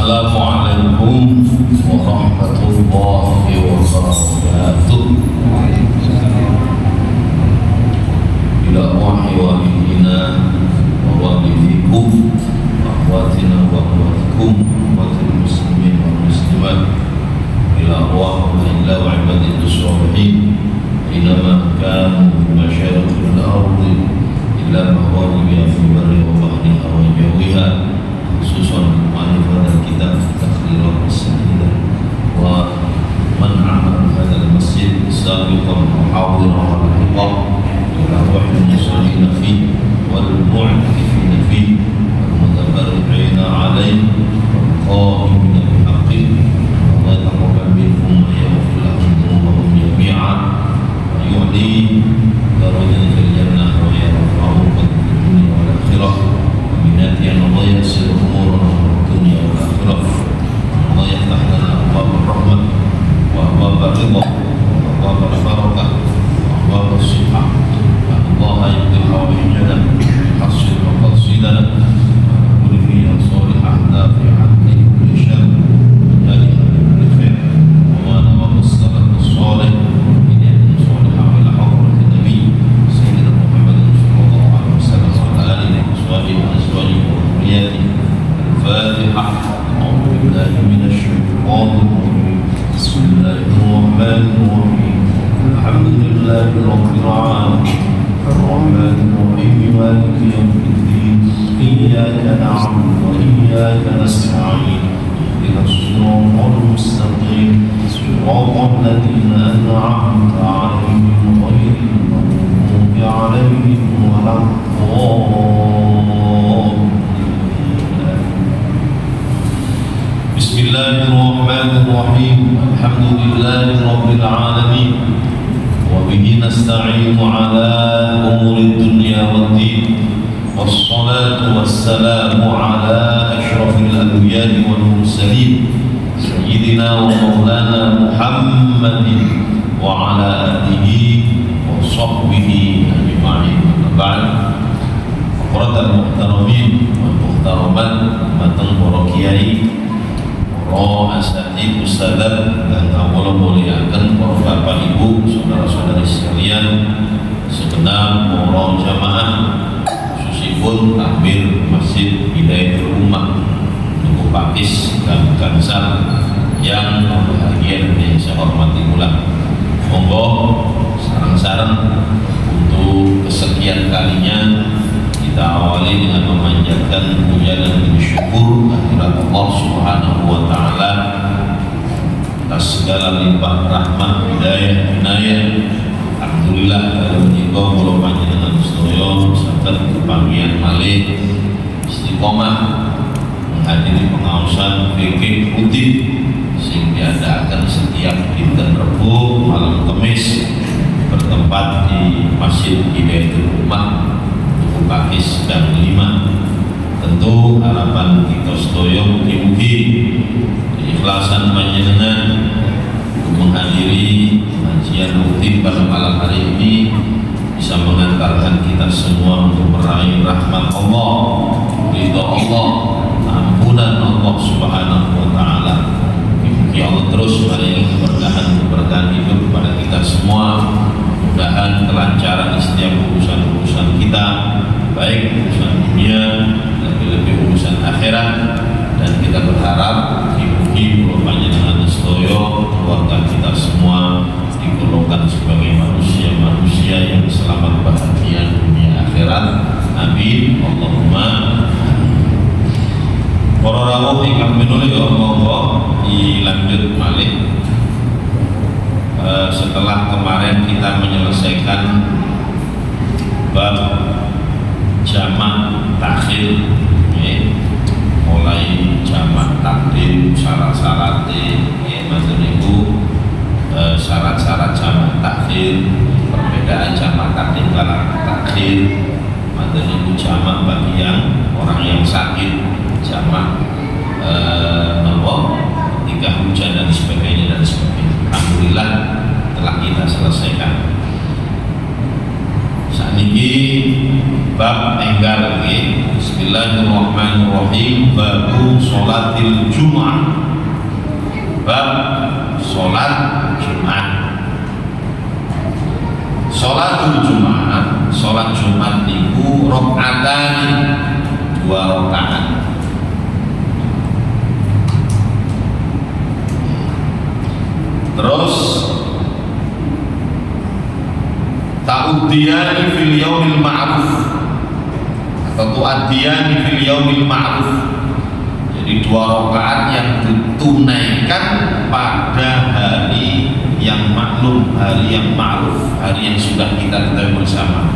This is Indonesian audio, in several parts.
Assalamualaikum warahmatullahi wabarakatuh. Ila wahyi walidina wa walidikum wa akhwatina wa akhwatikum akhwatil muslimin wal muslimat ila wahyi illa wa ibaditus sholihin inama kanu masyaratul ardi illa magharibiha fi barri wa bahriha wa jawiha khususan ma'rifah dan kitab takhlirah as-sahidah wa man amal hadal masjid sabiqan muhawiran wa hiqaq ila wahyi musalina fi wal mu'takifina fi wal mutabarri'ina alaih wal qa'imina bihaqqih wa yataqabbal minhum wa yaghfir lahum dhunubahum jami'an wa yu'li darajatan fil jannah wa yarfa'uhum fid dunya wal akhirah minati an Allah yassir umurana fid dunya wal akhirah Allah yaftah lana abwaab rahmat wa abwaab ridha wa abwaab barakah wa abwaab sihah wa Allah yaqdi hawaijana hasil maqasidana wa kulli salihah nafi anni kulli syarr jadi kulli khair wa ana wa salatu salih ini salihah ila hadratin nabi sayyidina Muhammad sallallahu alaihi wasallam wa ala alihi wa sahbihi wa azwajihi wa dhurriyyatihi al-Fatihah. A'udzu billahi minasy syaithanir rajim. Bismillahirrahmanirrahim. Alhamdulillahi rabbil alamin. Ar-Rahmanir Rahim. Maliki yaumiddin. Iyyaka na'budu wa iyyaka nasta'in. Ihdinas siratal mustaqim. Siratal ladzina an'amta 'alaihim ghairil maghdubi 'alaihim waladdallin. Bismillahirrahmanirrahim. Alhamdulillahi rabbil alamin. Wa bihi nasta'inu ala umuri dunya waddin. Wassalatu wassalamu ala asyrafil anbiya'i wal mursalin sayyidina wa maulana Muhammadin wa ala alihi wa sahbihi ajma'in. Ba'd. Quratul muhtaramin wa muhtaramat matang para kiai, para asatidz, ustadzat dan kawula muliakan para bapak ibu, saudara-saudari sekalian, segenap para jamaah khususipun takmir Masjid Hidayatul Ummah Tugu Pakis dan Gansal yang berbahagia dan yang saya hormati pula. Monggo sareng-sareng untuk kesekian kalinya kita awali dengan memanjatkan puja dan bersyukur kehadirat Allah Subhanahu wa taala atas segala limpah rahmat, hidayah, inayah. Alhamdulillah kalau menika kula panjenengan sedaya saged kepanggihan malih istiqomah menghadiri pengaosan fikih putih sing diadakan setiap dinten Rebo malam Kamis bertempat di Masjid Hidayatul Ummah Pakis dan 5. Tentu harapan kita sedaya mugi-mugi keikhlasan panjenengan untuk menghadiri kajian rutin pada malam hari ini bisa mengantarkan kita semua untuk meraih rahmat Allah, ridha Allah, ampunan Allah Subhanahu wa taala. Ya Allah terus paling keberkahan hidup kepada kita semua. Mudah-mudahan kelancaran di setiap urusan-urusan kita, baik urusan dunia, lebih-lebih urusan akhirat, dan kita berharap mugi-mugi kula panjenengan sedaya keluarga kita semua digolongkan sebagai manusia yang selamat bahagia dunia akhirat. Amin. Allahumma. Para rawuh ingkang minulya monggo dilanjut malih. Setelah kemarin kita menyelesaikan bab jamak takhir, mulai jamak takdim, syarat-syaratnya, maksud niku syarat-syarat jamak takhir, perbedaan jamak takdim dan takhir, maksud niku jamak bagi yang orang yang sakit, jamak ketika hujan dan sebagainya dan sebagainya. Alhamdulillah telah kita selesaikan. Saat niki bab enggal nggih. Bismillahirrahmanirrahim. Babu sholatil Jum'ah. Bab sholat Jumat. Sholatul Jum'ah, sholat Jumat niku rakaatani, 2 rakaat. Terus ta'udiyani fil yaumil ma'ruf atau tu'adiyani fil yaumil ma'ruf. Jadi 2 rakaat yang ditunaikan pada hari yang maklum, hari yang ma'ruf, hari yang sudah kita ketahui bersama.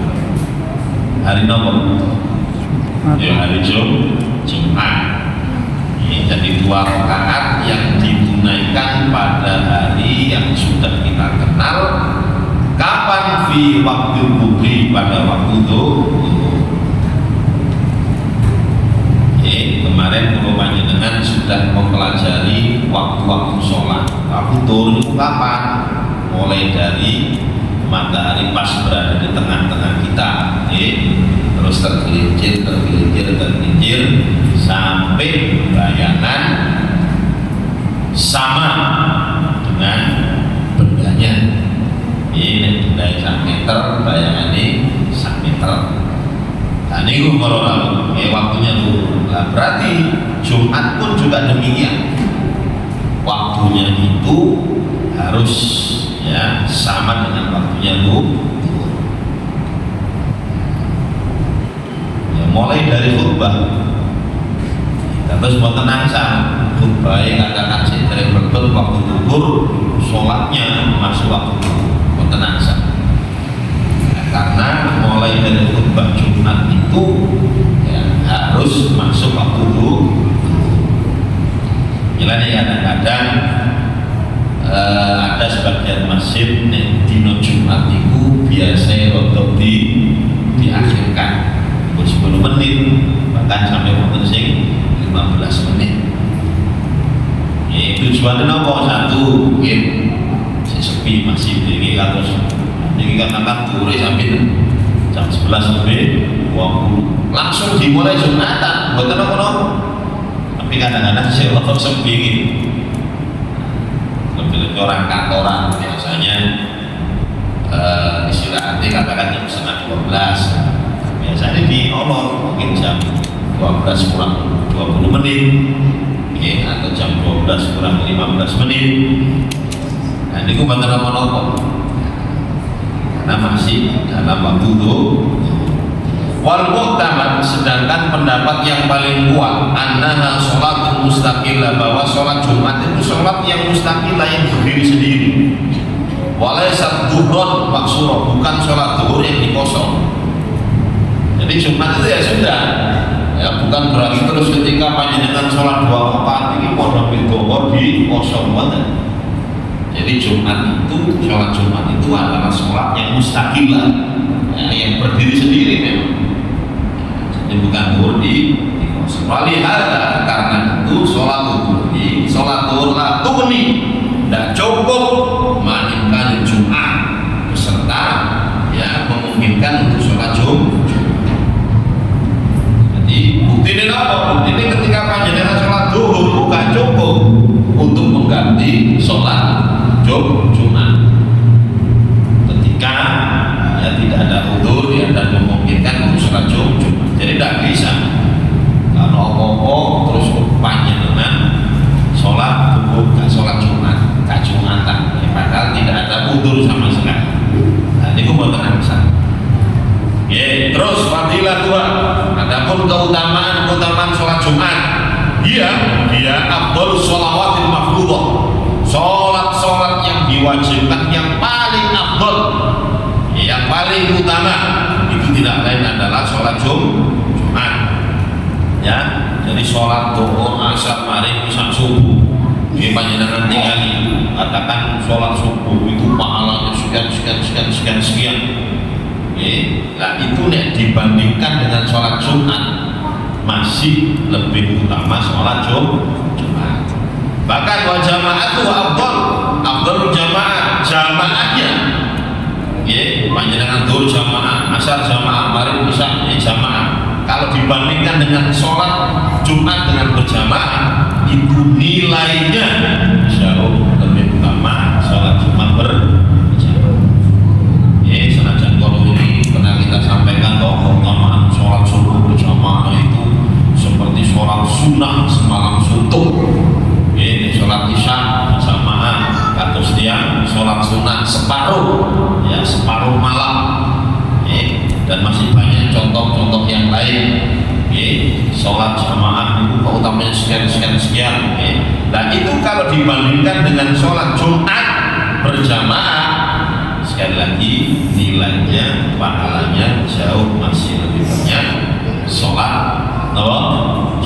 Hari nomor ya hari Jumat. Jadi 2 rakaat yang ditunaikan pada hari yang sudah kita kenal. Kapan? Fi waktu dhuhri, pada waktu zuhur. Kemarin kalau panjenengan sudah mempelajari waktu-waktu sholat. Waktu zuhur itu kapan? Mulai dari matahari pas berada di tengah-tengah kita, terus tergelincir sampai bayangan sama dengan bendanya. Ini benda 1 meter, bayangan ini 1 meter. Nah ini waktunya dulu. Nah, berarti Jumat pun juga demikian. Waktunya itu harus ya sama dengan waktunya dulu. Ya, mulai dari khutbah. Terus mau tenang khutbah yang katakan dari betul waktu zuhur, sholatnya masuk waktu zuhur. Mau tenang karena mulai dari khutbah Jumat itu ya, harus masuk waktu zuhur. Jadi kadang-kadang ada sebagian masjid dino Jumat itu biasa untuk diakhirkan 10 menit bahkan sampai wonten sing 15 menit. Tujuannya apa? Satu, si sepi masjid ini harus ini katakan tulis sampai jam 11 lebih 20 langsung dimulai Jumatan. Buat apa? Tapi kadang-kadang saya waktu sepi ini lebih orang kantoran biasanya istirahatnya katakan jam 11:30. Biasanya diolor mungkin jam 12 kurang 20 menit atau jam 12 kurang 15 menit. Nah ini gue bantu nopo karena masih dalam waktu itu. Wal mu'tamad, sedangkan pendapat yang paling kuat annaha sholatul mustaqillah, bahwa sholat Jumat itu sholat yang mustaqillah, yang berdiri sendiri. Walaysat dhuhran maksurah, bukan sholat zuhur yang dikosong. Jadi Jumat itu ya sudah, ya bukan berarti terus ketika panjenengan sholat 2 rakaat ini padha dhuhur di kosong banget. Jadi Jumat itu, sholat Jumat itu adalah sholat yang mustaqillah, ya, yang berdiri sendiri memang. Jadi bukan zuhur di kosong. Walihada, karena itu sholat zuhur la tughni, tidak cukup menimkan Jumat beserta ya memungkinkan untuk sholat Jumat. Jadi bukti ini apa? Bukti ini ketika panjenengan sholat zuhur bukan cukup untuk mengganti sholat Jumat. Ketika ya tidak ada udzur ya, dan memungkinkan untuk sholat Jumat. Jadi tidak bisa kalau apa-apa terus panjenengan sholat zuhur gak sholat Jumat, gak Jumatan, ya, padahal tidak ada udzur sama sekali. Nah ini gue mau tenang sana. Terus fadilah 2. Adapun keutamaan sholat Jumat, dia afdhalus sholawatil mafruḍah, sholat yang diwajibkan yang paling afdal, yang paling utama itu tidak lain adalah sholat Jumat. Ya, jadi sholat zuhur, asar, maghrib, isya, subuh. Ini panjenengan tinggali, katakan sholat subuh itu pahalanya sekian. Nah itu dibandingkan dengan sholat Jumat masih lebih utama sholat Jumat. Bahkan wa jamaatu afdal jamaahnya panjenengan zuhur jamaah, asar jamaah, maghrib isya jamaah. Kalau dibandingkan dengan sholat Jumat dengan berjamaah, itu nilainya jauh lebih utama sholat Jumat berjamaah. Senajan kalau ini pernah kita sampaikan bahwa keutamaan sholat subuh berjamaah itu seperti sholat sunnah semalam suntuk. Sholat isya berjamaah atau setiap sholat sunnah separuh, ya separuh malam. Dan masih banyak contoh-contoh yang lain. Sholat jamaah itu keutamanya sekian. Dan itu kalau dibandingkan dengan sholat Jumat berjamaah, sekali lagi nilainya, pahalanya jauh masih lebih banyak sholat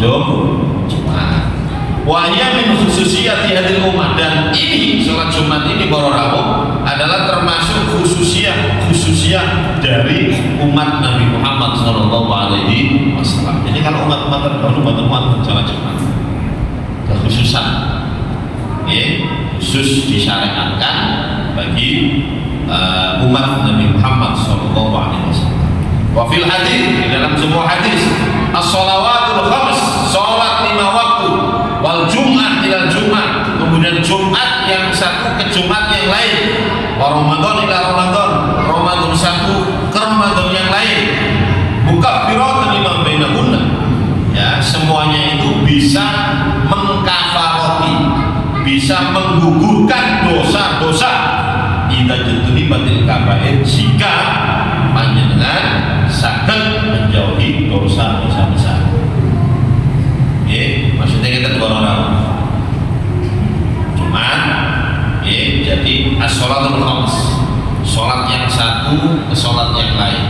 Jumat. Wahya min khususiyati hadil umat, dan ini sholat Jumat ini para rawuh adalah termasuk khususiyah dari umat Nabi Muhammad SAW. Jadi kalau umat-umat terdahulu umat sholat Jumat kekhususan, khusus disyariatkan bagi umat Nabi Muhammad SAW. Wa fil hadis, di dalam sebuah hadis, as-shalawatul khams, sholat 5 waktu, wal Jum'ah ila Jum'ah, kemudian Jumat yang satu ke Jumat yang lain, wa Ramadan ila Ramadan, Ramadan satu ke Ramadan yang lain, mukaffiratun lima bainahunna. Ya, semuanya itu bisa mengkafaroti, bisa menggugurkan dosa-dosa. Idza jutlibatil kabair, jika panjenengan saged menjauhi dosa-dosa besar. Maksudnya kita dua orang Jumat, jadi as-sholatul khams, sholat yang satu ke sholat yang lain.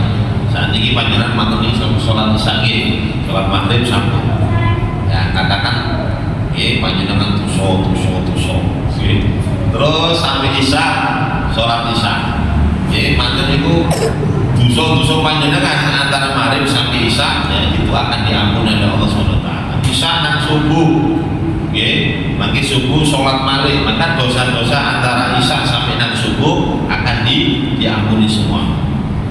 Saat ini panjenengan mateni sholat isya, sholat maghrib sambung. Ya, katakan panjenengan tuso. Terus sampai isya, sholat isya. Manten itu dosa panjenengan antara maghrib sampai isya, ya, itu akan diampuni oleh Allah SWT. Isya dan subuh, maka subuh sholat maghrib, maka dosa-dosa antara isya sampai dan subuh akan diampuni semua.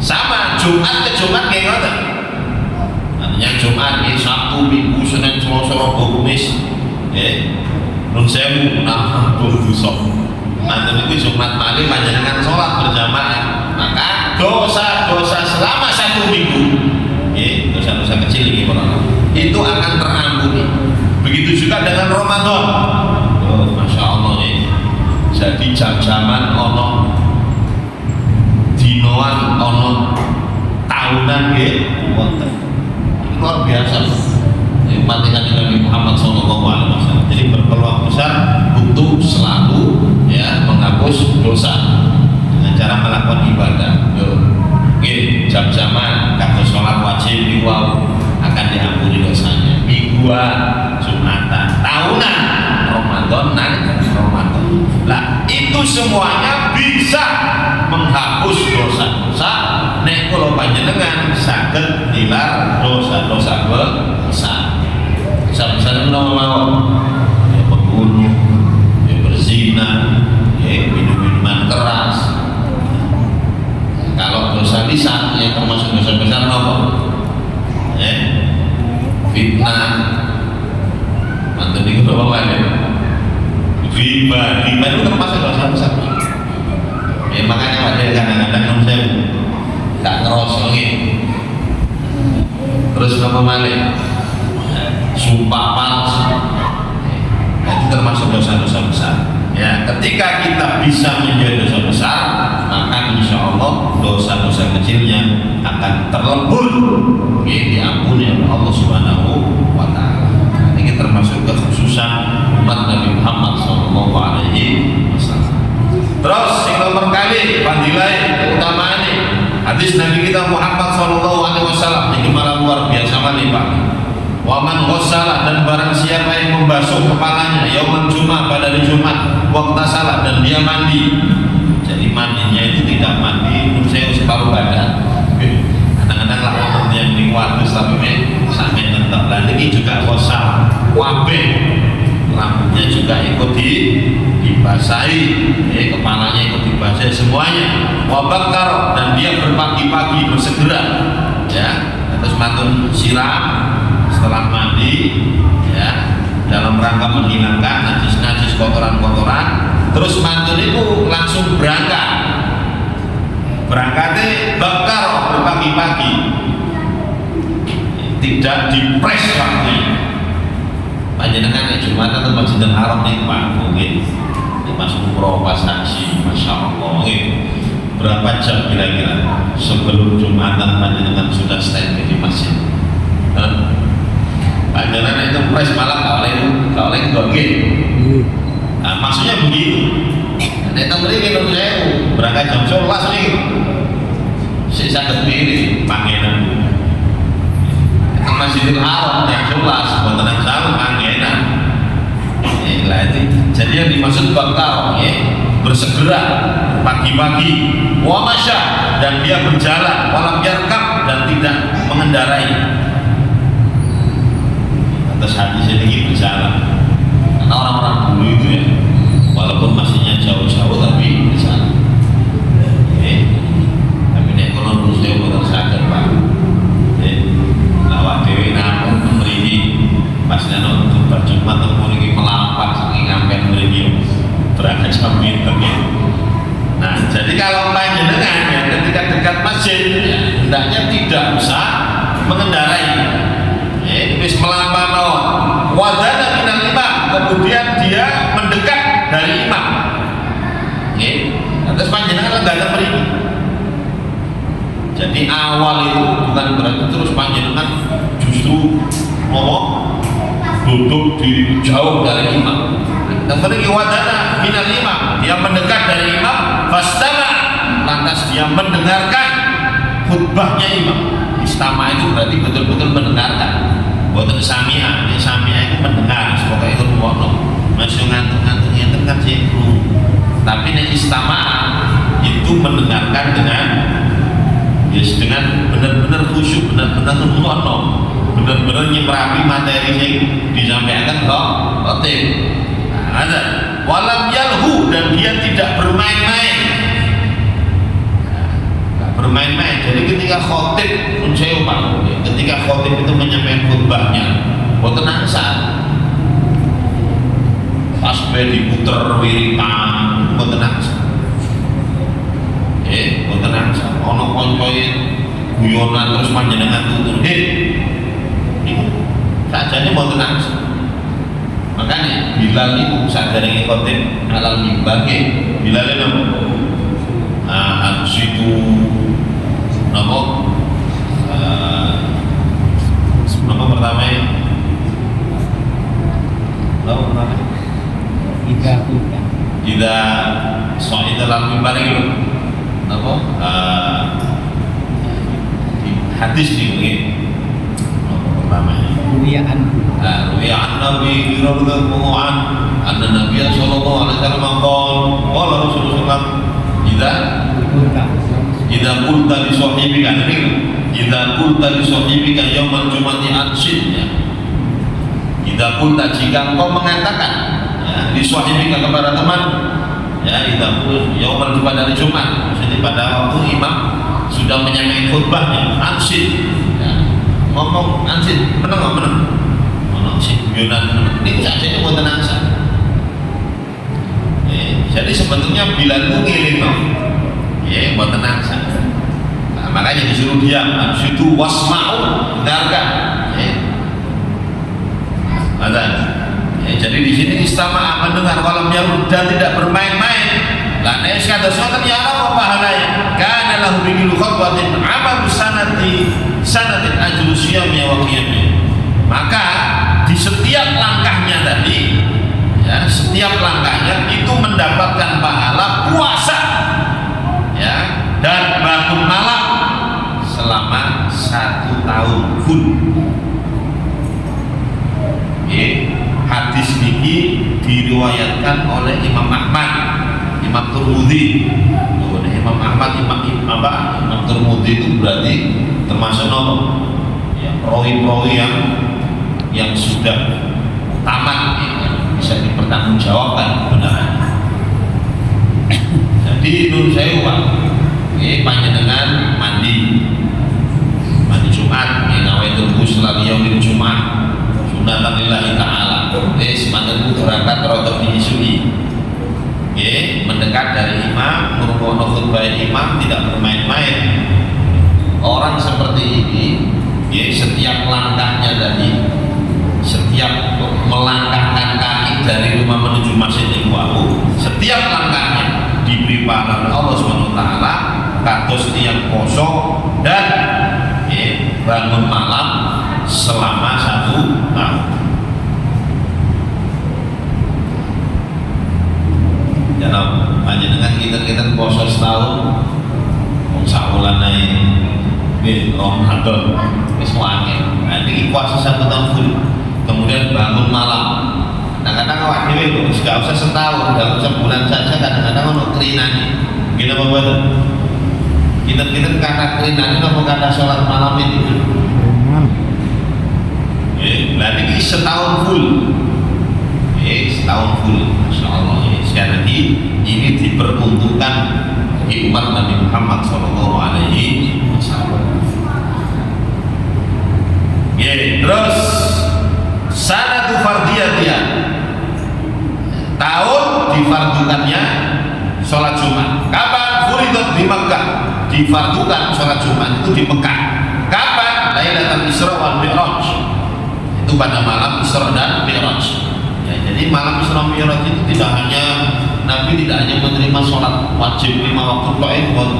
Sama Jumat ke Jumat kayak gitu. Artinya Jumat, Sabtu, Minggu, Senin, Selasa, Rabu, Kamis, nun sewu, nah dosa. Nanti itu Jumat malam panjenengan sholat berjamaah, maka dosa-dosa selama 1 minggu, dosa-dosa kecil ini itu akan terampuni. Begitu juga dengan Ramadan. Masya Allah nih. Jadi jam-jaman ono, dinoan ono, tahunan luar biasa. Matikan Nabi Muhammad SAW. Jadi berpeluang besar untuk selalu menghapus dosa dengan cara melakukan ibadah. Jam-jaman kata sholat wajib mingguan akan diampuni dosanya. Mingguan, Jumatan, tahunan, Ramadan. Lah itu semuanya bisa menghapus dosa-dosa. Nek kalau panjenengan saged nilar dosa-dosa besar. Besar-besar itu mau pembunuh, berzina, minum-minuman keras. Kalau dosa lisan yang termasuk dosa besar apa? Fitnah. Mantan itu berapa banyak? Riba itu termasuk dosa besar. Makanya pada kadang-kadang saya tak ngerosok terus apa balik? Sumpah palsu. Itu termasuk dosa-dosa besar. Ya, ketika kita bisa menjadi dosa besar, maka insya Allah dosa-dosa kecilnya akan terlebur, diampuni oleh Allah Subhanahu wa Ta'ala. Ini termasuk kekhususan umat Nabi Muhammad SAW. Terus yang nomor kali fadilah keutamaan hadis Nabi kita Muhammad SAW ini malah luar biasa nih Pak. Waman ghassala, dan barang siapa yang membasuh kepalanya yauman Jumat, pada hari Jumat, waktu salat, dan dia mandi. Jadi mandinya itu tidak mandi saya separuh badan. Kadang-kadang lah orang yang di waktu sampai nentak. Dan ini juga ghassal, wabeh, rambutnya juga ikut dibasahi, kepalanya ikut bahasa semuanya. Wabakar, dan dia berpagi-pagi bersegera, ya, terus matun siram setelah mandi, ya, dalam rangka menghilangkan najis-najis, kotoran-kotoran. Terus mantun itu langsung berangkatnya bakar berpagi-pagi, tidak dipres waktunya. Panjenengan Jumatan atau Masjidil Haram nih Pak, mungkin Mas Umroh, pas haji, Masya Allah, berapa jam kira-kira sebelum Jumatan panjenengan sudah standby di masjid? Panjenengan itu pres malah gak oleh gogil. Nah, maksudnya begitu. Nek tembri minum saya berangkat jam 11 nih, saya kepilih pangenan. Itu Masjidil Haram jam 11, bukan yang salah pangenan. Jadi yang dimaksud bakar, ya, bersegera pagi-pagi, wa masya, dan dia berjalan, walam yarkab, dan tidak mengendarai. Atas hadis ini berjalan. Karena orang-orang dulu itu ya, walaupun masihnya jauh-jauh tapi berjalan. Tapi nek kalau terus saya bukan sadar Pak. Lawak dewi namun memberi pas nano untuk Jumat atau lagi melampar saking ngapain beliau berangkat sambil begini. Nah, jadi kalau panjenengan ya, ketika dekat masjid, ya, hendaknya tidak usah mengendarai. Wis melampar mawon. Wadana minal imam, kemudian dia mendekat dari imam. Terus panjenengan lenggah mriki. Jadi awal itu bukan berarti terus panjenengan justru ngomong duduk di jauh dari imam. Kemudian wadana minal imam, dia mendekat dari imam, fastama, lantas dia mendengarkan khutbahnya imam. Istama itu berarti betul-betul mendengarkan. Bukan sami'a, dia sami'a itu mendengar, sebagai itu ruwono. Masih ngantuk-ngantuk itu kan sih. Tapi nek istama itu mendengarkan dengan benar-benar khusyuk, benar-benar ruwono. Benar-benar nyemrapi materi yang disampaikan khotib. Ada walam yalhu, dan dia tidak bermain-main. Bermain-main. Jadi ketika khotib pun saya Pak, ketika khotib itu menyampaikan khutbahnya, boten angsal. Pas diputer wiritan, boten angsal. Boten angsal. Ono koncoe guyonan terus panjenengan tutur. Sajane boten angsal. Makanya Bilal itu sadare khotib alal mimbar Bilal itu harus itu nama pertama Ida soal dalam mimbar itu nama hadis ini nama pertamanya Ruwi'an Nabi radhiyallahu anhu anna Nabi sallallahu alaihi wasallam qala Rasulullah idza qulta li sahibika yaumal jumati ansid, ya. Idza qulta, jika engkau mengatakan, ya, li sahibika kepada teman, ya, idza qulta yaumal jumat, hari Jumat, maksudnya pada waktu imam sudah menyampaikan khutbahnya, ansid, ya. Ngomong ansid, meneng ansid guyonan, ini saja mau tenang saja. Jadi sebetulnya Bilal itu ngiling, ya, buat tenang saja. Nah, makanya disuruh diam, habis itu wasma'u, dengarkan. Jadi di sini istama'a, mendengar, walam yarud, dan tidak bermain-main. Lah nek kata suatan ya Allah pahalanya. Kana lahu biqil khutbatin amalu sanatin ajru siyami wa qiyami. Maka di setiap langkahnya tadi, ya, setiap langkahnya itu mendapatkan pahala puasa, ya, dan bangun malam selama 1 tahun full. Hadis ini diriwayatkan oleh Imam Ahmad, Imam Tirmidzi. Imam Ahmad, Imam Tirmidzi itu berarti termasuk ya, perawi-perawi yang sudah tamat, ya, bisa dipertanggungjawabkan kebenarannya. Jadi di nun sewu Pak. Panjenengan mandi Jumat, nawaitul ghusla yaumil Jumat sunatan lillahi ta'ala. Semanten berangkat rotok diisui. Mendekat dari imam, merungokno khutbah imam, tidak bermain-main. Orang seperti ini, setiap langkahnya tadi, setiap melangkahkan kaki dari rumah menuju masjid Iqwa'u, setiap langkahnya diberi pahala Allah SWT kados tiang poso dan bangun malam selama 1 tahun. Jangan hanya dengan kita poso setahun, sakulan naik Ramadan wis wangi. Nanti puasa 1 tahun full. Kemudian bangun malam. Kadang-kadang awak dhewe kok gak usah setahun, gak usah bulan saja, kadang-kadang ono kerinane. Gila apa betul? Kita kata kerinane apa kata sholat malam ini? Berarti ini setahun full. Setahun full, Masya Allah. Sekali lagi ini diperuntukkan bagi umat Nabi Muhammad SAW. Terus sanatu fardiyatiyah, tahun difardukannya sholat Jumat. Kapan? Furidat di Mekah, difardukan sholat Jumat itu di Mekah. Kapan? Lailatul Isra wal Mi'raj, itu pada malam Isra dan Mi'raj. Jadi malam Isra Mi'raj itu tidak hanya Nabi tidak hanya menerima sholat wajib 5 waktu pun,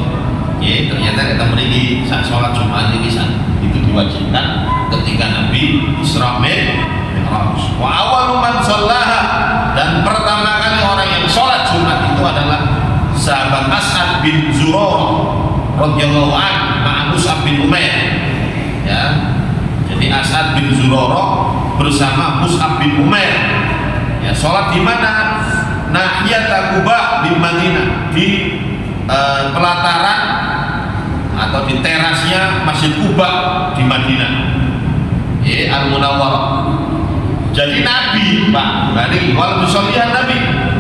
ternyata kita memiliki saat sholat Jumat ini itu diwajibkan ketika Nabi Isra Mi'raj. Wa awwalu man shallaha, dan pertama kali orang yang sholat Jumat itu adalah sahabat As'ad bin Zurarah radhiyallahu anhu ma'a Mus'ab bin Umair. Jadi As'ad bin Zurarah bersama Mus'ab bin Umair. Sholat di mana? Nahiyat Quba di Madinah, di pelataran atau di terasnya Masjid Quba di Madinah, Al-Munawwarah. Jadi Nabi, Pak, berarti walau sholat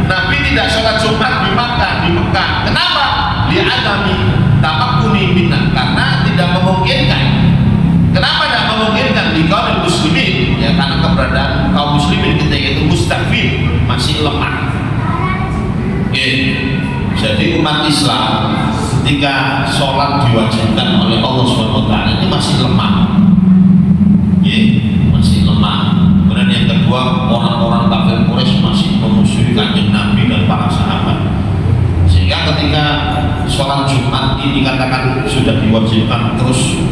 Nabi tidak sholat Jumat di Mekah. Kenapa? Li'adami tamakkuni minna, karena tidak memungkinkan. Kenapa tidak memungkinkan? Di kaum muslimin, karena keberadaan kaum muslimin ketika itu mustafid, masih lemah. Jadi umat Islam ketika sholat diwajibkan oleh Allah SWT ini masih lemah. Masih lemah. Kemudian yang kedua, orang-orang kafir Quraisy masih memusuhi Kanjeng Nabi dan para sahabat. Sehingga ketika sholat Jumat ini dikatakan sudah diwajibkan terus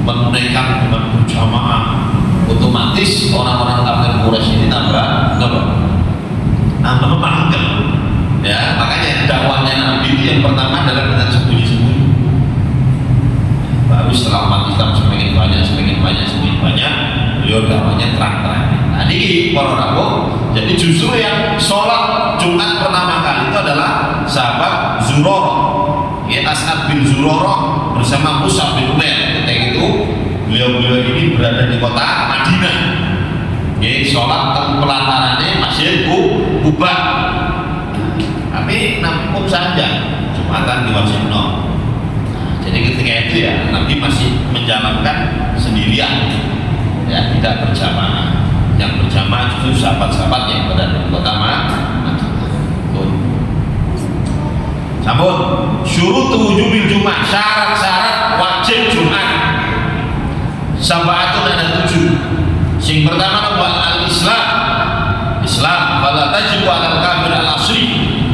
menunaikan dengan berjamaah, otomatis orang-orang kafir Quraisy ini tambah memanggil. Makanya dakwahnya Nabi itu yang pertama adalah dengan sembunyi-sembunyi. Baru setelah umat Islam semakin banyak, beliau dakwahnya terang-terang. Nah ini para rawuh, jadi justru yang sholat Jumat pertama kali itu adalah sahabat Zurarah, As'ad bin Zurarah bersama Mus'ab bin Umair. Ketika itu beliau ini berada di kota Madinah. Sholat pelatarannya Masjid Quba. Tapi Nabi pun saja Jumatan diwajibkan. Jadi ketika itu Nabi masih menjalankan sendirian, tidak berjamaah. Yang berjamaah justru sahabat-sahabat yang berada di kota Madinah. Namun syurut wujubil Jumat, syarat-syarat wajib Jumat sabatun ada 7. Sing pertama adalah Islam wala tajibu alal kafir al-asri,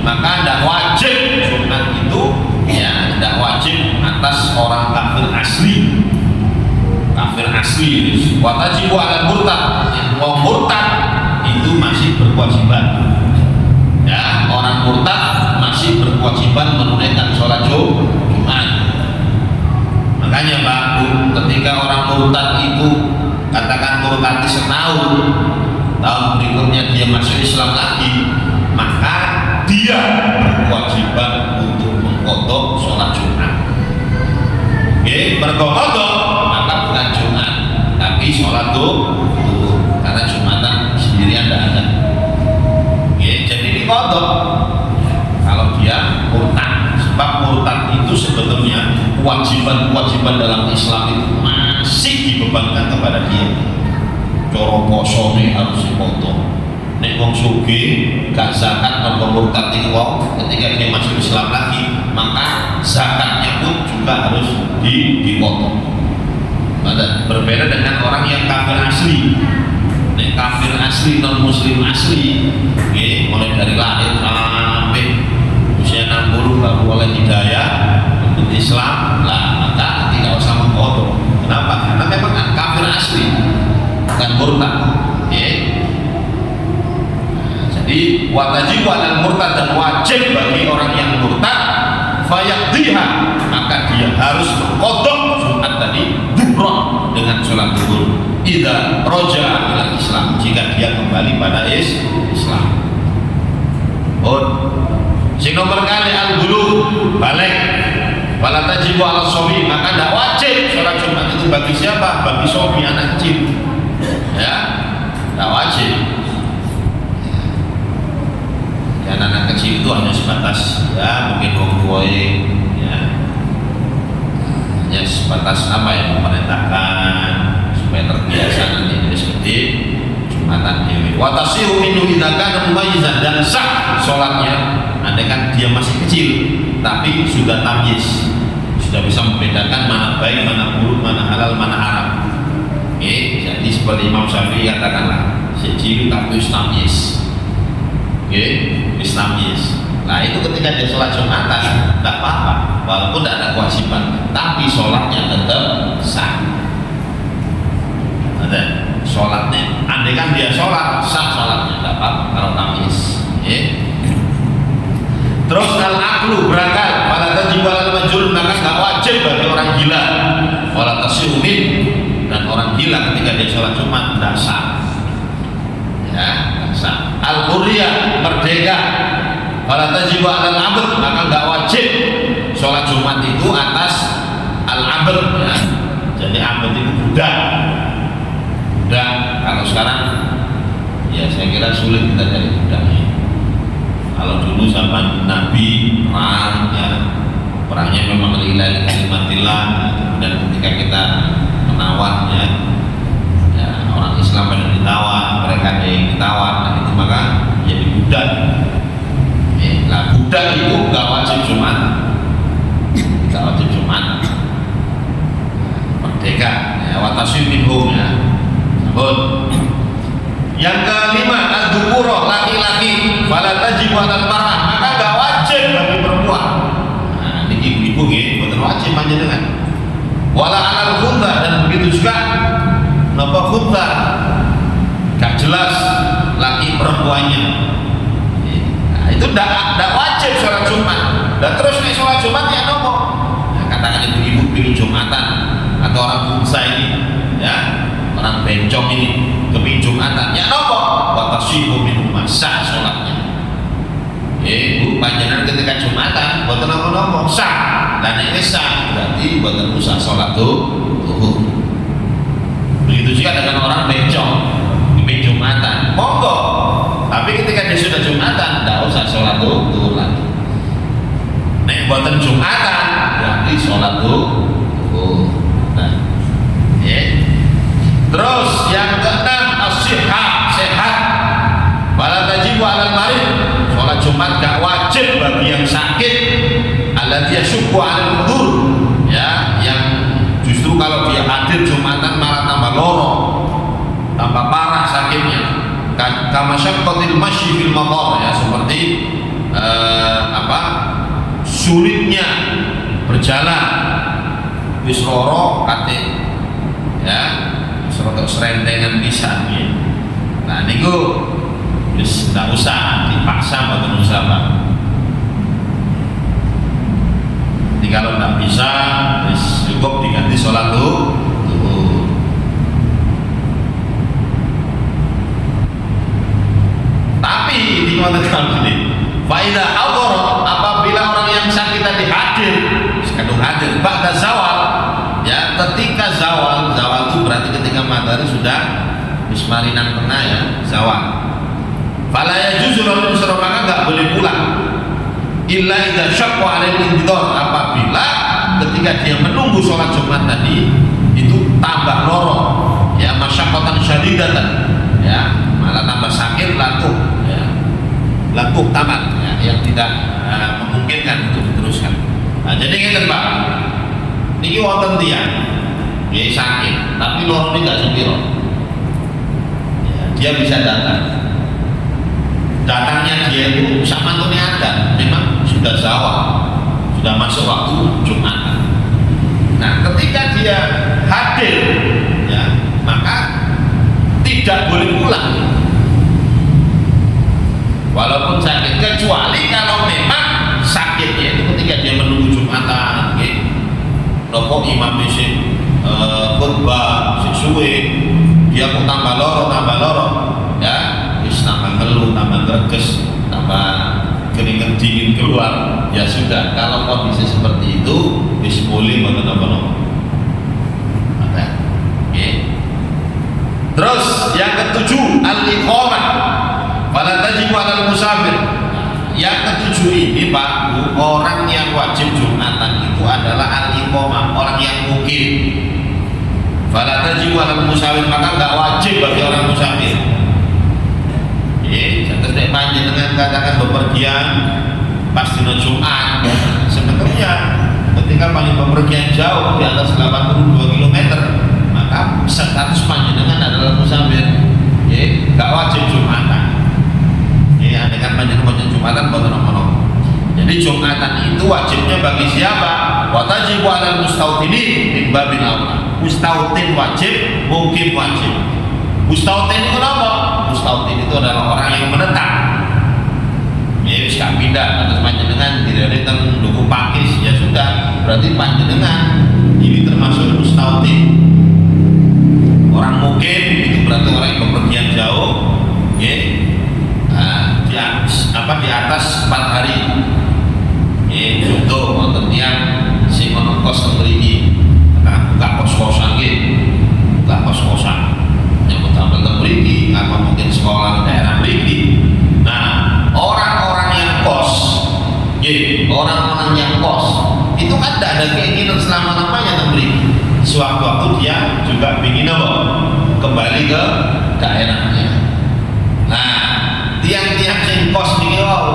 maka tidak wajib Jumat itu tidak wajib atas orang kafir asli. Wa tajibu alal murtad, yang murtad itu masih berkewajiban. Orang murtad masih berkewajiban menunaikan sholat Jumat. Makanya Pak, ketika orang murtad itu katakan murtad setahun, tahun berikutnya dia masuk Islam lagi, maka dia berkewajiban untuk mengqadha sholat Jumat. Berqadha maka bukan Jumat, tapi sholat duhur, karena Jumatan sendirian tidak ada. Jadi diqadha kalau dia murtad. kewajiban-kewajiban dalam Islam itu masih dibebankan kepada dia. Coro poso nih harus dipotong. Nek wong sugih gak zakat atau murtad itu ketika dia masuk Islam lagi, maka zakatnya pun juga harus dipotong. Berbeda dengan orang yang kafir asli. Nek kafir asli, non muslim asli, mulai dari lahir sampai usia 60 baru oleh hidayah untuk Islam, lah maka tidak usah memotong. Kenapa? Karena memang kafir asli, bukan murtad. Jadi wajib alal murtad, dan wajib bagi orang yang murtad fayaqdiha, maka dia harus mengqadha Jumat tadi duhur dengan sholat duhur idza raja'a ila Islam, jika dia kembali pada Islam. Sing nomor kali al-bulu balik wala tajibu ala sobi, maka tidak wajib sholat Jumat itu bagi siapa? Bagi sobi, anak kecil, ya, tidak wajib. Anak-anak kecil itu hanya sebatas ya mungkin wong tuae, ya hanya sebatas apa ya, memerintahkan supaya terbiasa nanti jadi seperti Jumatan dewi. Wa tasihu minhu idza kana mumayyizan, dan sah sholatnya andai kan dia masih kecil tapi sudah tamyiz, sudah bisa membedakan mana baik, mana buruk, mana halal, mana haram. Jadi seperti Imam Syafi'i katakanlah, sejil tapi tamyiz. Islam yes. Nah itu ketika dia sholat Jumatan tidak apa-apa, walaupun tidak ada kewajiban, tapi sholatnya tetap sah. Ada sholatnya, andai kan dia sholat sah sholatnya, tidak apa-apa kalau tamyiz. Terus al-aqlu berakal, pada tajibu alal majnun, maka tidak wajib bagi orang gila. Wala tasyumin, dan orang gila ketika dia sholat Jumat tidak sah. Ya, sah. Al-hurriyah merdeka, pada tajibu alal abd, maka nggak wajib sholat Jumat itu atas al-abd, ya. Jadi abd itu budak. Kalau sekarang ya saya kira sulit kita cari budaknya. Kalau dulu zaman Nabi perang, ya, perangnya memang lillahi kalimatillah, dan ketika kita menawannya, ya, orang Islam pada ditawan, mereka yang ditawan, nah itu maka jadi budak. Nah budak itu gak wajib Jumat, gak wajib Jumat, merdeka, ya, watasyum minhum, ya. Yang kelima, ad-dzukura, laki-laki, fala tajibu alal mar'ah, maka gak wajib bagi perempuan. Nah ini ibu-ibu gitu, betul wajib panjenengan. Wala alal khuntha, dan begitu juga napa khuntha, gak jelas laki perempuannya. Nah, itu tidak wajib sholat Jumat. Dan terus nih sholat Jumat ya nopo. Nah, katakan ibu-ibu pilih Jumatan, atau orang bangsa ini, ya, orang bencong ini kepingin Jumatan, ya nopo. Watasihu minum sah sholatnya. Bu panjenengan ketika Jumatan, buat nopo sah. Dan ini sah berarti buat usah sholat duhur. Begitu juga dengan orang bencong Jumatan, monggo. Tapi ketika dia sudah Jumatan, tidak usah sholat duhur lagi. Nek buatan Jumatan, berarti sholat duhur. Nah, terus yang keenam, as-sihah, sehat. Wala tajibu alal marid, sholat Jumat gak wajib bagi yang sakit. Alladzi yashukku alal hudur, ya, yang justru kalau dia hadir Jumatan malah tambah loro, tambah parah sakitnya. Kama syaqqatil masyi fil maqam, ya, seperti sulitnya berjalan wis loro kate, ya, serotok serentengan pisan, ya. Nah niku wis ndak usah dipaksa, mboten usah, Pak. Jadi kalau ndak bisa wis cukup diganti sholat duhur. Tapi di mengatakan ini, faida al-ghoror, apabila orang yang sakit tadi hadir, sekadung hadir, ba'da zawal, ya, ketika zawal itu berarti ketika matahari sudah bismarinan tengah, ya, zawal. Fala yajuzu lahu al-insiraf, maka enggak boleh pulang. Illa idza syaqqa alaihi al-intidhar, apabila ketika dia menunggu sholat Jumat tadi itu tambah loro, ya, masyaqqatan syadidatan, ya, malah tambah sakit, lakuh, ya, lakuh tamat, ya, yang tidak memungkinkan untuk diteruskan. Nah, jadi ngeten Pak, niki wonten tiyang ya sakit, tapi loro ini gak sepiro, ya, dia bisa datangnya dia itu sama tuh ada, memang sudah zawal, sudah masuk waktu Jumatan. Nah, ketika dia hadir, ya, maka tidak boleh pulang, walaupun sakit, kecuali kalau memang sakitnya itu ketika dia menunggu Jumatan, okay? Nopo imam sing khutbah sesuai, dia kok tambah loro, ya, wis tambah ngeluh, tambah greges, tambah keringat dingin keluar, ya sudah. Kalau kondisi seperti itu, wis boleh mboten napa-napa. Terus yang ketujuh, al-iqamah fala tajibu 'alal musafir. Yang ketujuh ini Pak, orang yang wajib Jumatan itu adalah al-iqamah, orang yang mukim. Fala tajibu 'alal musafir, maka enggak wajib bagi orang musafir. Setelah panjenengan katakan bepergian pas dina Jumat, sebetulnya ketika paling bepergian jauh di atas 82 km, maka status panjenengan adalah musafir, gak wajib Jumatan. Dengan panjenengan Jumatan boten apa-apa. Jadi Jumatan itu wajibnya bagi siapa? Wa tajibu 'alal mustautinin min babil aula. Mustautin wajib, mukim wajib. Mustautin itu apa? Mustautin itu adalah orang yang menetap. Ya bisa pindah atas panjenengan tidak ada nunggu pakis, ya sudah, berarti panjenengan ini termasuk mustautin. Orang mukim itu berarti orang yang bepergian jauh, ya, di atas 4 hari. Ya, contoh wonten tiyang sing ono kos teng mriki, buka kos-kosan nggih, buka kos-kosan. Yang tampil teng mriki, apa mungkin sekolah daerah mriki. Nah, orang-orang yang kos, orang-orang yang kos itu kan tidak ada keinginan selama-lamanya teng mriki. Sewaktu-waktu dia juga ingin apa? Kembali ke daerahnya. Nah, tiang-tiang sing kos niki wau,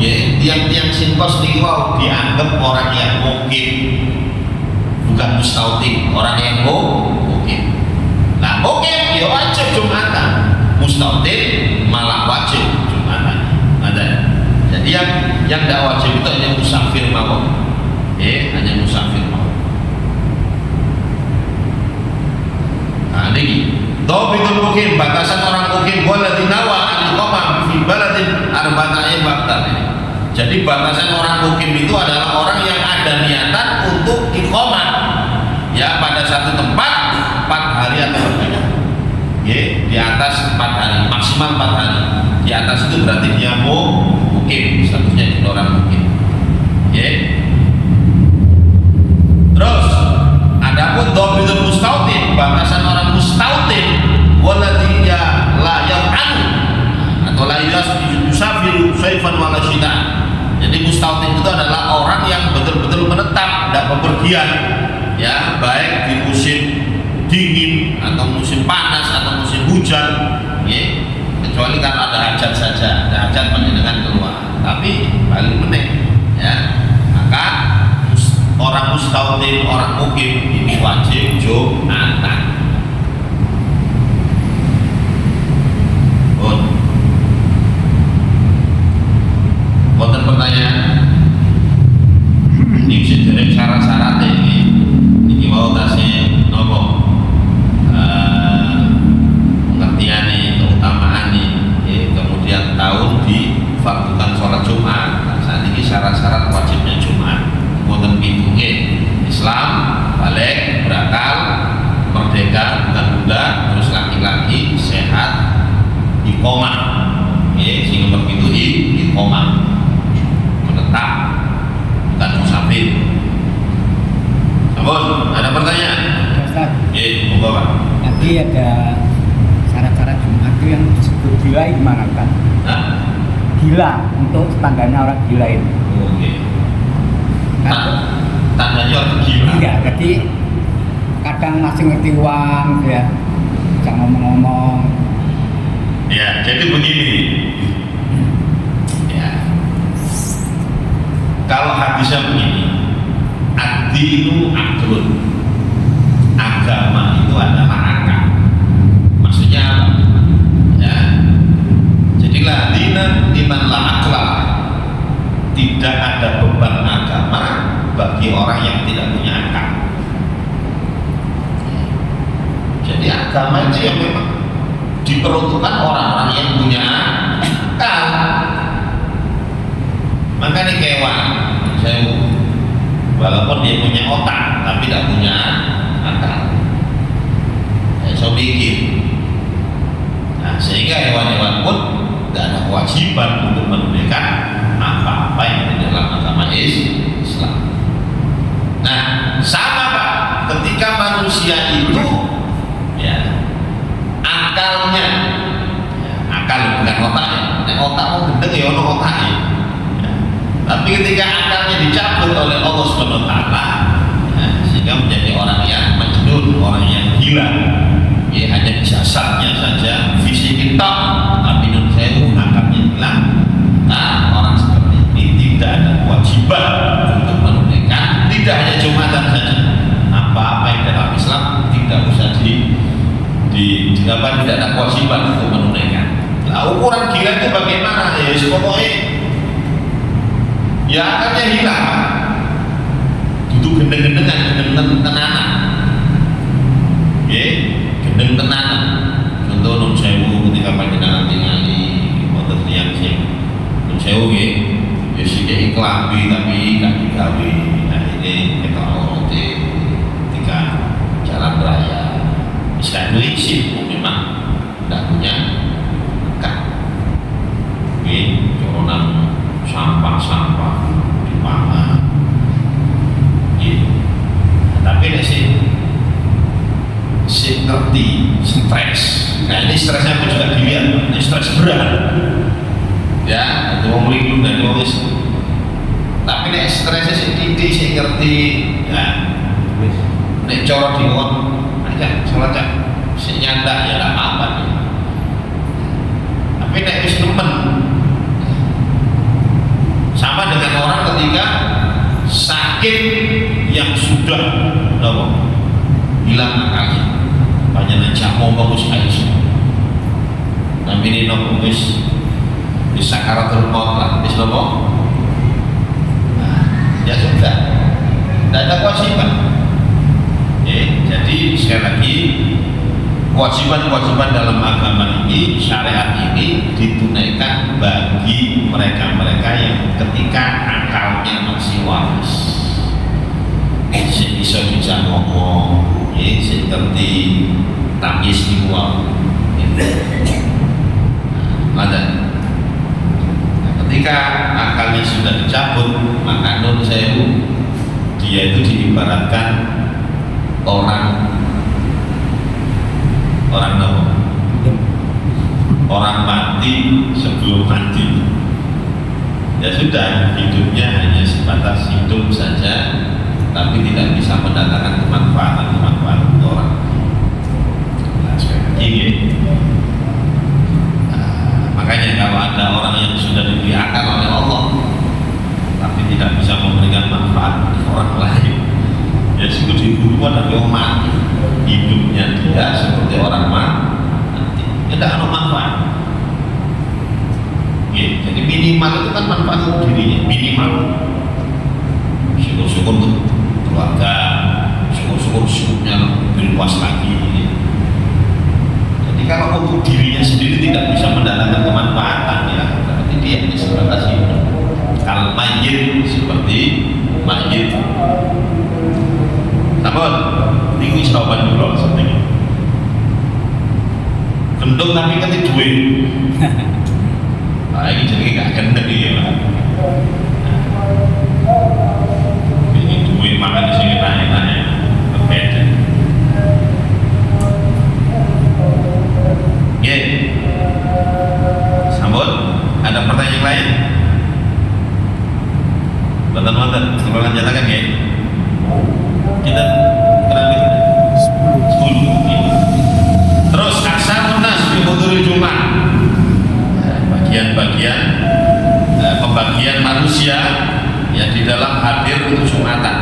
tiang-tiang sing kos niki wau dianggap orang yang mukim, bukan mustautin, orang yang mukim. Nah, mukim ya wajib Jumatan, mustautin malah wajib Jumatan. Ada. Jadi yang tidak wajib itu hanya musafir mawon, hanya musafir mawon. Nah, ini dhabitul mukim, batasan orang mukim waladzi nawa al-iqamah fi baladin arba'ata baqtan. Jadi batasan orang mukim itu adalah orang yang ada niatan untuk iqamah, ya, pada satu tempat 4 hari atau lebih. Di atas 4 hari, maksimal 4 hari. Di atas itu berarti dia mukim, statusnya itu orang mukim. Terus adapun dhabitul mustautin, batasan orang mustautin waladzi la yaqanu atau la yusafiru saifan wala syita. Jadi mustautin itu adalah orang yang betul-betul menetap, tidak bepergian, ya, baik di musim dingin atau musim panas atau musim hujan, kecuali kalau ada hajat saja, ada hajat panjenengan keluar. Tapi balik meneh, ya, maka orang mustautin, orang mukim ini wajib Jumatan. Wonten pertanyaan? Ini bisa jadi syarat-syaratnya ini mau tasnya nopo pengertian nih, keutamaan nih, kemudian tahun difardukan sholat Jumat. Nah, saat ini syarat-syarat wajibnya Jumat. Wonten pintunya Islam, balik, berakal, merdeka, bukan budak, terus laki-laki, sehat, iqamah, sing nomor pintu iqamah, menetap, bukan musafir. Ampun, ada pertanyaan? Monggo Pak. Nanti ada syarat-syarat Jumat itu yang disebut gila gimana kan? Gila untuk standarnya orang gila itu. Oke. tandanya orang gila. Iya, jadi kadang masih ngerti uang ya, bisa ngomong-ngomong. Ya, jadi begini. Ya. Kalau hadisnya begini, ad-dinu aqlun. Agama itu adalah akal. Maksudnya apa? Ya. Jadi la dina liman la aqla. Tidak ada beban agama bagi orang yang tidak punya akal. Jadi agama itu yang memang diperuntukkan orang-orang yang punya akal. Makanya kewan, walaupun dia punya otak tapi tidak punya akal, saya mikir. Nah, sehingga hewan-hewan pun tidak ada kewajiban untuk menunaikan apa-apa yang ada dalam agama Islam. Nah, sama Pak, ketika manusia itu ya akalnya, ya, akal bukan otaknya. Nah, otak mau gendeng ya ono otaknya. Ya. Tapi ketika akalnya dicabut oleh Allah Subhanahu wa taala, ya, sehingga menjadi orang yang majnun, orang yang gila. Ya, hanya jasadnya saja, fisik kita, tapi menurut saya akalnya hilang. Nah, orang seperti ini tidak ada kewajiban untuk menunaikan, tidak hanya Jumatan saja. Apa-apa yang dalam Islam tidak usah tidak ada kewajiban untuk menunaikan. Nah, ukuran gila itu bagaimana? Ya, pokoknya ya akalnya hilang. Duduk gendeng-gendengan, gendeng tenanan. Oke, gendeng tenanan. Contoh nun sewu ketika panjenengan tinggali motor tiang sing nun sewu nggih, ya sithik klambi tapi gak digawe. Nah, ini kita orote ketika jalan raya. Islam itu isi, memang tidak punya akal. Oke, coronan sampah-sampah dipangan. Gitu. Tapi nek si ngerti stres. Nah, ini stresnya pun juga dilihat. Ini stres berat. Ya, itu wong linglung dan wong wis. Tapi nek stresnya si titik si ngerti, ya. Nek coro diwon salah cak, si nyandak ya tak apa nih. Tapi nek wis nemen, sama dengan orang ketika sakit yang sudah hilang akalnya, banyak najak ngomong wis aja. Tapi ini nopo wis sakaratul maut lah, wis nopo. Nah, ya sudah, tidak ada kewajiban. Jadi sekali lagi kewajiban-kewajiban dalam agama ini, syariat ini ditunaikan bagi mereka-mereka yang ketika akalnya masih waras. Sing bisa bisa ngomong, sing ngerti tamyiz di uang. Nah, ketika akalnya sudah dicabut, maka nun sewu dia itu diibaratkan orang mati sebelum mati. Ya sudah, hidupnya hanya sebatas hidup saja, tapi tidak bisa mendatangkan kemanfaatan untuk orang. Nah, sekali lagi, makanya kalau ada orang yang sudah dimuliakan oleh Allah, tapi tidak bisa memberikan manfaat bagi orang lain, ya sungguh dihukum ada yang mati. Hidupnya dia seperti orang mati, tidak ada manfaat. Ya, jadi minimal itu kan manfaat untuk dirinya, minimal. Syukur-syukur untuk keluarga, syukur-syukur hidupnya lebih luas lagi. Jadi kalau untuk dirinya sendiri tidak bisa mendatangkan kemanfaatan, ya berarti dia hanya sebatas hidup. Kalau mayit seperti mayit. Namun, ini jawaban dulu seperti gendong tapi kan duit. Nah, ini jadi gak gendeng ya, Pak. Ini duit makan di sini naik-naik berbeda. Ya, sambut. Ada pertanyaan lain? Betul-betul, kalau lanjutkan ya. Kita kenal ini 10. Terus aksamun nas fi huduril Jumat. Bagian-bagian pembagian manusia yang di dalam hadir untuk Jumatan.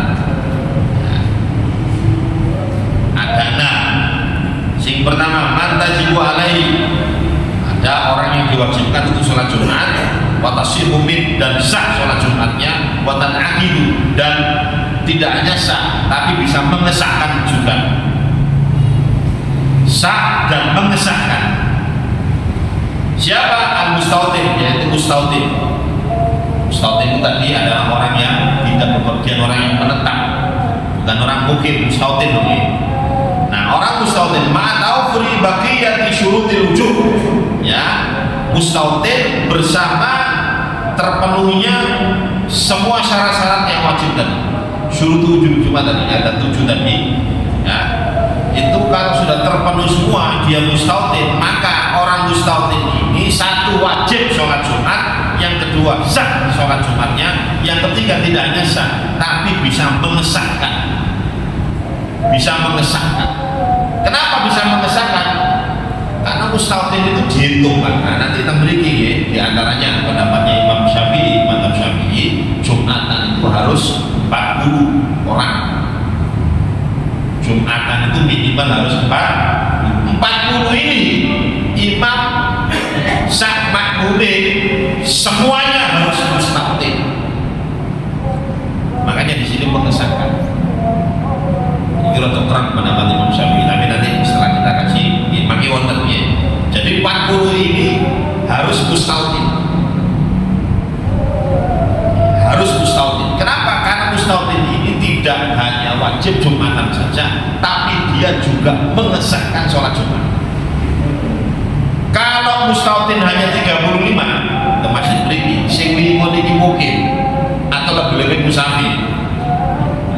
Ada 6. Sing pertama, man tajibu alaihi. Ada orang yang diwajibkan untuk sholat Jumat, wa tasihhu dan sah sholat Jumatnya, wa tan'aqidu, dan tidak hanya sah tapi bisa mengesahkan juga. Sah dan mengesahkan. Siapa? Al-mustautin, yaitu mustautin. Mustautin itu tadi adalah orang yang tidak bepergian, orang yang menetap, bukan orang mukim. Mustautin ini. Nah, orang mustautin ma'atau fri baqiyati syurutil wujub. Ya, mustautin bersama terpenuhinya semua syarat-syarat yang wajib tadi. Syurut wujub Jumat tadi ada 7 tadi. Ya, itu kalau sudah terpenuhi semua dia mustautin, maka orang mustautin ini satu wajib sholat Jumat, yang kedua sah sholat Jumatnya, yang ketiga tidak hanya sah tapi bisa mengesahkan. Bisa mengesahkan. Kenapa bisa mengesahkan? Karena mustautin itu dihitung, nah, nanti kita memiliki ya, di antaranya pendapatnya Imam Syafi'i, Mazhab Syafi'i, Jumatan itu harus 40 orang. Jumatan itu minimal harus 40 ini. Imam sak makmumi semuanya harus mustautin. Makanya di sini mengesahkan. Ini rada terang pendapat Imam Syafi'i, tapi nanti setelah kita kasih maki wonten ya. Jadi 40 ini harus mustautin. Harus mustautin. Kenapa? Karena mustautin ini tidak hanya wajib Jumatan saja, tapi dia juga mengesahkan sholat Jumat. Kalau mustautin hanya 35, termasuk beri sing limo niki mungkin, atau lebih-lebih musafir.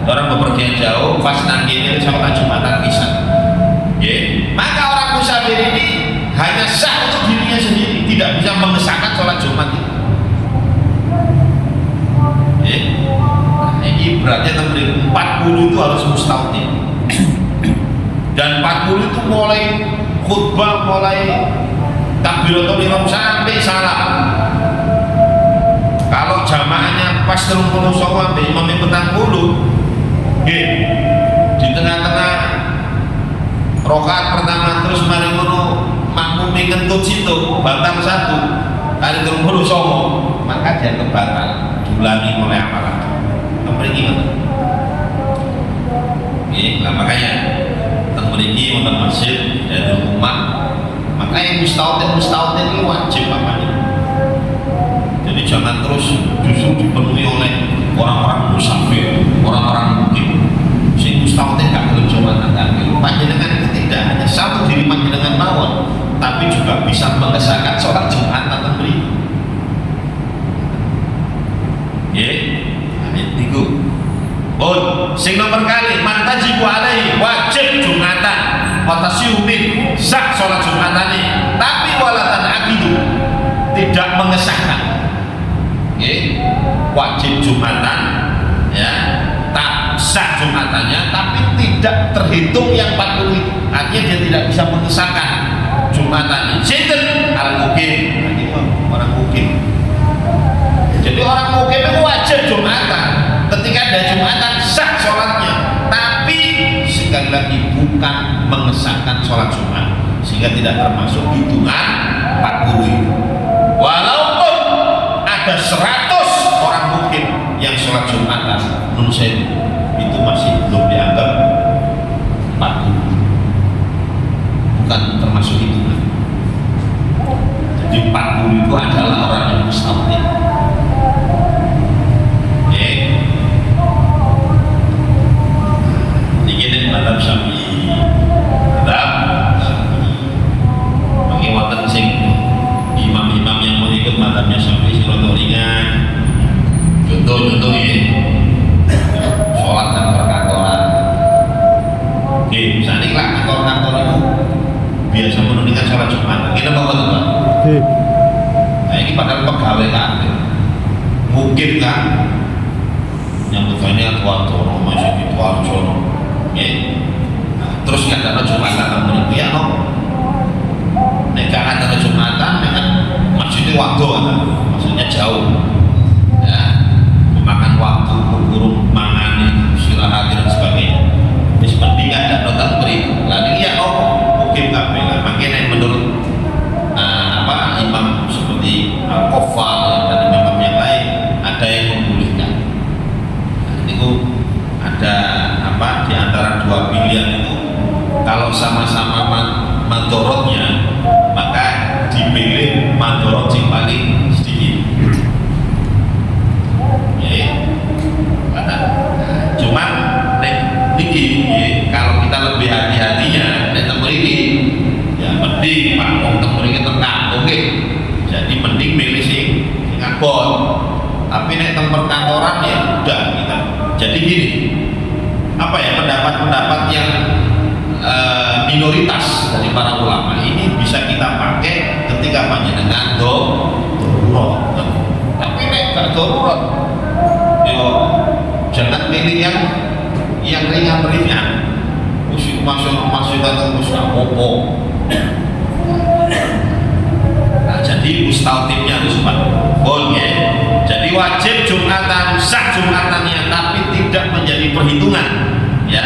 Orang bepergian jauh, pas nanti ini sholat Jumatan bisa. Maka orang musafir ini hanya sah untuk dirinya sendiri, tidak bisa mengesahkan sholat Jumat itu. Ini berarti 40 itu harus mustautin. Dan 40 itu mulai khutbah, mulai takbiratul ihram sampai salam. Kalau jamaahnya pas 30 sampai imam 40, di tengah-tengah rokaat pertama terus mari ngono makmum ngentut situ batang 1 kali 30 songo, maka dia kebatal diulangi oleh aparat tembriki ngoten. Nah makanya tembriki wonten masjid dan rumah, maka yang mustautin ini wajib namanya. Jadi jangan terus justru dipenuhi oleh orang-orang musafir, orang-orang mukim. Si mustautin gak belum Jumatan tampil. Panjenengan itu tidak hanya satu diri panjenengan mawon, tapi juga bisa mengesahkan sholat Jumat atau beri. Itu. Sing nomor kali man tajibu alaihi wajib Jumatan, watasiumin sah sholat Jumatane, tapi walatan akidu tidak mengesahkan. Wajib Jumatan, ya, tak sah Jumatannya, tapi tidak terhitung yang 40 itu. Artinya dia tidak bisa mengesahkan Jumatan. Sinten al-mukim, ini orang mukim. Jadi orang mukim itu wajib Jumatan. Ketika ada Jumatan sah sholatnya, tapi sekali lagi bukan mengesahkan sholat Jumat, sehingga tidak termasuk hitungan 40 itu. Walaupun ada 100 orang mukim yang sholat Jumatan, menurut saya itu masih belum dianggap 40, bukan termasuk hitungan. Jadi 40 itu adalah orang yang mustautin. Mazhab Syafi'i, bagi wonten sing imam-imam yang mengikut mazhabnya Syafi'i sing rada ringan. Contoh ya, sholat dan perkantoran. Misalnya lah kantor-kantor itu biasa menunaikan sholat Jumat. Kita bawa tuh Pak. Nah ini padahal pegawai kan, mungkin kan, nyambut regane atuh-atuh masih Sidoarjo. Nggih. Terus ngadana Jumatan mriku ya no. Nek gak ada Jumatan dengan maksudnya waktu maksudnya jauh. Ya, memakan waktu, kurung mangan, istirahat dan sebagainya. Wis penting ada nota mriku. Lah niki ya mungkin kabeh lah. Makanya menurut imam seperti Al-Qafal dan imam yang lain ada yang membolehkan. Niku ada di antara dua pilihan itu kalau sama-sama madorotnya maka dipilih madorot yang paling sedikit. Cuman niki kalau kita lebih hati-hatinya nek mriki ya mending Pak wong mriki tengah oke. Jadi mending milih sing abot. Tapi nek teng perkantoran ya udah kita. Jadi gini, pendapat-pendapat yang minoritas dari para ulama ini bisa kita pakai ketika panjenengan darurat. Tapi nek gak darurat, yo jangan pilih yang ringan-ringan. Masuk datang apa. Nah, jadi mustautibnya harus boleh. Jadi wajib Jumatan, sah Jumatannya, tapi tidak menjadi perhitungan, ya,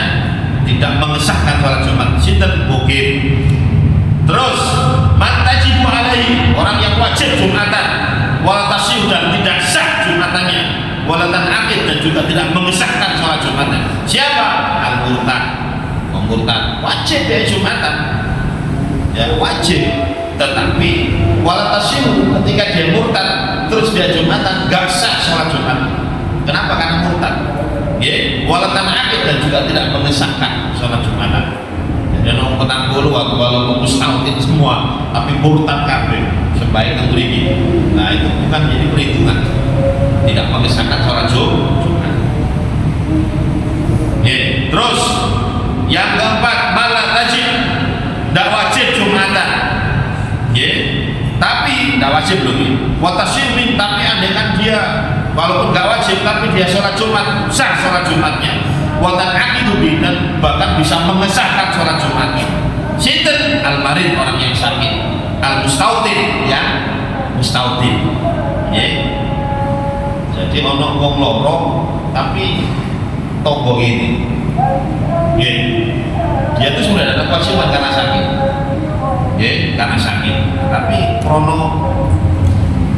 tidak mengesahkan sholat Jumat. Sinten mungkin. Terus matajibu alaihi, orang yang wajib Jumatan, walatasiu dan tidak sah Jumatannya, walatan akid dan juga tidak mengesahkan sholat Jumatnya. Siapa? Al-murtad. Murtad wajib dia Jumatan, ya wajib. Tetapi walatasiu ketika dia murtad terus dia Jumatan gak sah sholat Jumat. Kenapa? Karena murtad. Ya, walatan akid dan juga tidak mengesahkan sholat Jumatan. Jadi orang petang bulu walaupun mustahil semua, tapi murtad kabeh sebaik untuk ini. Nah itu bukan jadi perhitungan, tidak mengesahkan sholat Jumat. Ya, terus yang keempat malah tajib, tidak wajib Jumatan. Ya, tapi tidak wajib loh ini. Watasimin, tapi andaikan dia walaupun tidak wajib tapi dia sholat Jumat, sah sholat Jumatnya. Watan akidu dan bahkan bisa mengesahkan sholat Jumatnya. Sinten al-marid, orang yang sakit, al-mustautin, ya mustautin. Ya, jadi ono wong loro tapi tonggo ini. Ya, dia itu sudah ada kewajiban karena sakit. Ya, karena sakit. Tapi krono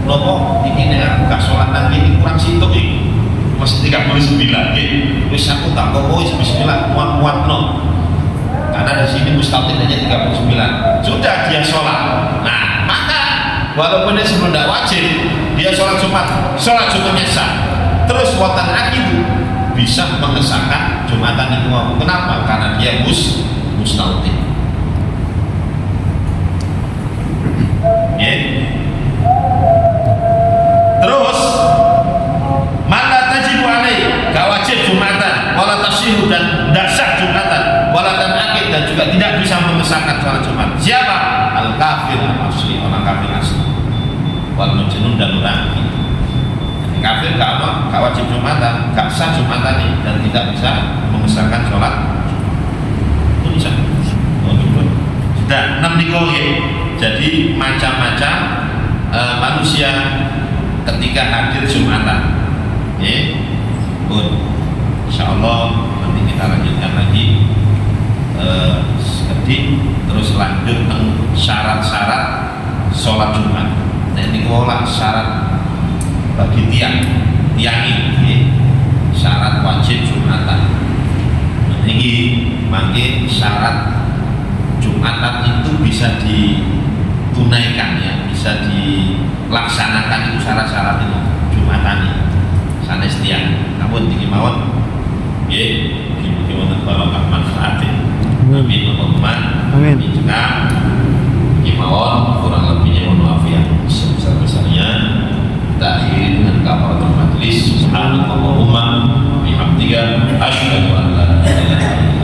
nopo ini aku gak sholat nanti ini kurang situ masih 39. Ya, wis aku tak kok wis bismillah muat no. Karena di sini mustahil hanya 39. Sudah dia sholat. Nah, maka walaupun dia sudah wajib, dia sholat Jumatnya sah. Terus watan akidu bisa mengesahkan Jumatan itu. Kenapa? Karena dia mustautin. Ya. Terus mana tajibu alaihi, gak wajib Jumatan, wala tasihu dan dasar Jumatan, wala dan akid dan juga tidak bisa mengesahkan sholat Jumat. Siapa? Al kafir asli, orang kafir asli. Wal majnun dan orang itu. Kafir gak wajib Jumatan, gak sah Jumatan dan tidak bisa mengesahkan sholat. Itu bisa. Dan 6 dikoge. Jadi macam-macam manusia ketika hadir Jumatan. Ya, insyaallah nanti kita lanjutkan lagi. Terus lanjut syarat-syarat sholat Jumat. Nah ini syarat bagi tiang ini syarat wajib Jumatan. Ini makin syarat Jumatan itu bisa ditunaikan, ya, bisa dilaksanakan itu syarat-syarat itu Jumatan ini sanes tiang. Namun tinggi mawon, ya, gimana barokah manfaatin. Amin, amin. Juga tinggi mawon, kurang lebihnya mohon maaf yang sebesar-besarnya. Kita akhiri dengan kafaratul majlis. Subhanallahumma bihamdika asyhadu an la ilaha illa anta